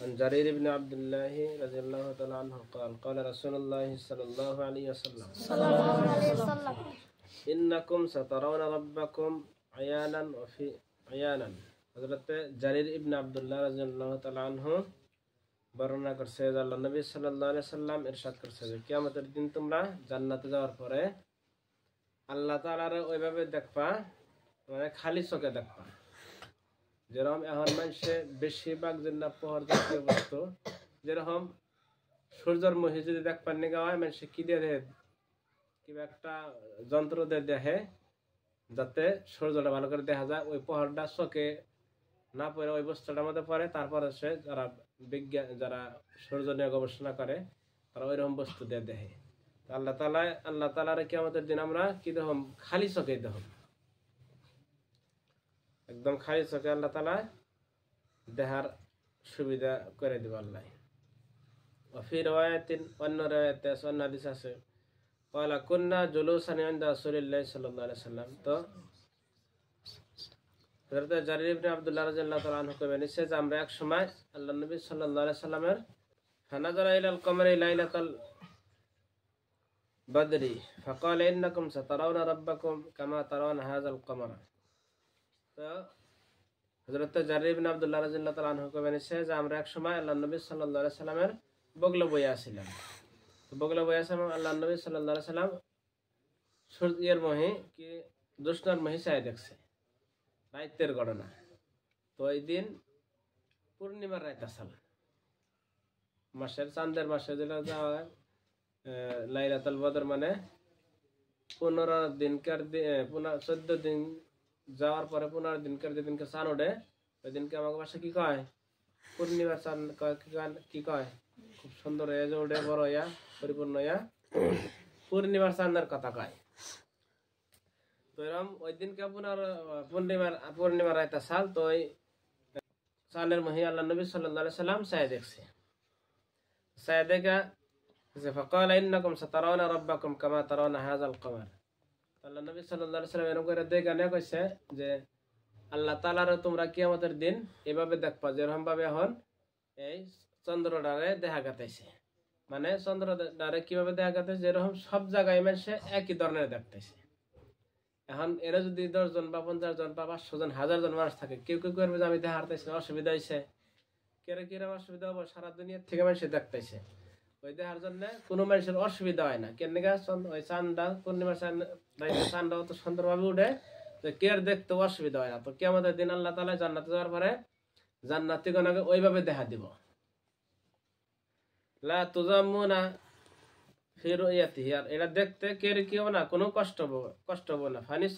عن جرير بن عبد الله رضي الله تعالى عنه قال قال رسول الله صلى الله عليه وسلم إنكم سترون ربكم عيانا وفي عيانا حضرت জারির ইবনে আব্দুল্লাহ রাদিয়াল্লাহু তাআলা আনহু বর্ণনা করছে যে আল্লাহর নবী সাল্লাল্লাহু আলাইহি সাল্লাম ইরশাদ করেছে যে কিয়ামতের দিন তোমরা জান্নাতে যাওয়ার পরে আল্লাহ তাআলার ওইভাবে দেখবা, মানে খালি চোখে দেখবা। যেরকম এখন মানুষে বেশিরভাগ জন্য পহর জাতীয় বস্তু, যেরকম সূর্যের মহি যদি দেখবার নিগা হয় মানুষে কি দিয়ে দেখে, কিংবা একটা যন্ত্র দিয়ে দেখে যাতে সূর্যটা ভালো করে দেখা যায়। ওই পহরটা চোখে না পড়ে ওই বস্তুটার মধ্যে পড়ে, তারপরে সে যারা বিজ্ঞান যারা সূর্য নিয়ে গবেষণা করে তারা ওইরকম বস্তু দিয়ে দেখে। আল্লাহ তাআলার কিয়ামতের দিন আমরা কি দেখব? খালি চোখে দেখব, একদম খালি চোখে আল্লাহ তাআলা দেখার সুবিধা করে দিব আল্লাহ। ওয়াফি রিওয়ায়াতিন, অন্য রিওয়ায়াতে অন্য হাদিস আছে, ক্বালা কুন্না জুলুসান ইনদা রাসূলিল্লাহি সাল্লাল্লাহু আলাইহি ওয়াসাল্লাম। তো হযরত জারির ইবনে আব্দুল্লাহ রাদিয়াল্লাহু তাআলা আনহু বলেন যে আমরা এক সময় আল্লাহর নবী সাল্লাল্লাহু আলাইহি ওয়াসাল্লামের ফানাজারা ইলাল কমারি লাইলাতাল বদরি ফাকালা ইন্নাকুম সাতারাউনা রাব্বাকুম কামা তারাউনা হাযাল কমারা। তো হযরত জারির ইবনে আব্দুল্লাহ রাদিয়াল্লাহু তাআলা আনহু বলেন যে আমরা এক সময় আল্লাহর নবী সাল্লাল্লাহু আলাইহি ওয়াসাল্লামের বগলে বসে আছিলাম। তো বগলে বসে আছিলাম, আল্লাহর নবী সাল্লাল্লাহু আলাইহি ওয়াসাল্লাম সূর্যের মহি কি জ্যোৎস্নার মহি চাই দেখছে, রাতের ঘটনা। তো এই দিন পূর্ণিমার রাত আসল, মাসের চাঁদের মাসে যেটা যাওয়া হয় লাইলাতুল বদর, মানে 15 দিনকার 14 দিন যাওয়ার পরে 15 দিনকার যেদিনকে চাঁদ ওঠে ওই দিনকে আমাকে বাসা কি কয়? পূর্ণিমার চাঁদ কি কয়? খুব সুন্দর হয়ে যে ওঠে, বড় হইয়া পরিপূর্ণ হইয়া পূর্ণিমার চাঁদের কথা কয়। তো এরকম ওই দিনকে পূর্ণিমার রাত সাল। তো ওই চাঁদের মহি আল্লাহ নবী সাল্লাল্লাহু আলাইহি সাল্লাম চাই দেখছে। চাই দেখা যে ফাকালা ইন্নাকুম সাতারাউনা রাব্বাকুম কামা তারাউনা হাযাল কমার। আল্লাহ নবী সাল্লাল্লাহু আলাইহি সাল্লাম এরকম করে দেখা নিয়ে কইছে যে আল্লাহ তাআলার তোমরা কিয়ামতের দিন এভাবে দেখবা যেরকম ভাবে এখন এই চন্দ্রটারে দেখা গেতেছে। মানে চন্দ্রটারে কিভাবে দেখা গেতেছে, যেরকম সব জায়গায় মানুষে একই ধরনের দেখতেছে। এখন এরা যদি 10 জন বা 50 জন বা 500 জন 1000 জন মানুষ থাকে, কেউ কেউ করবে যে আমি দেখা হারতেছি অসুবিধা হয়েছে, কিরকম অসুবিধা হবো, সারা দুনিয়ার থেকে মানুষ দেখতেছে। ওই দেখার জন্য কোনো মানুষের অসুবিধা হয় না। কেন ওই চাঁদটা পূর্ণিমার চাঁদটা অত সুন্দরভাবে উঠে কে আর দেখতে অসুবিধা হয় না। তো কিয়ামতের দিন আল্লাহ তাআলা জান্নাতে যাওয়ার পরে জান্নাতীগণকে ওইভাবে দেখা দিব। লা তুজাম্মুনা ফি রুয়াতিহি, আর এটা দেখতে কে কি হবে না, কোনো কষ্ট হবে না। ফানিস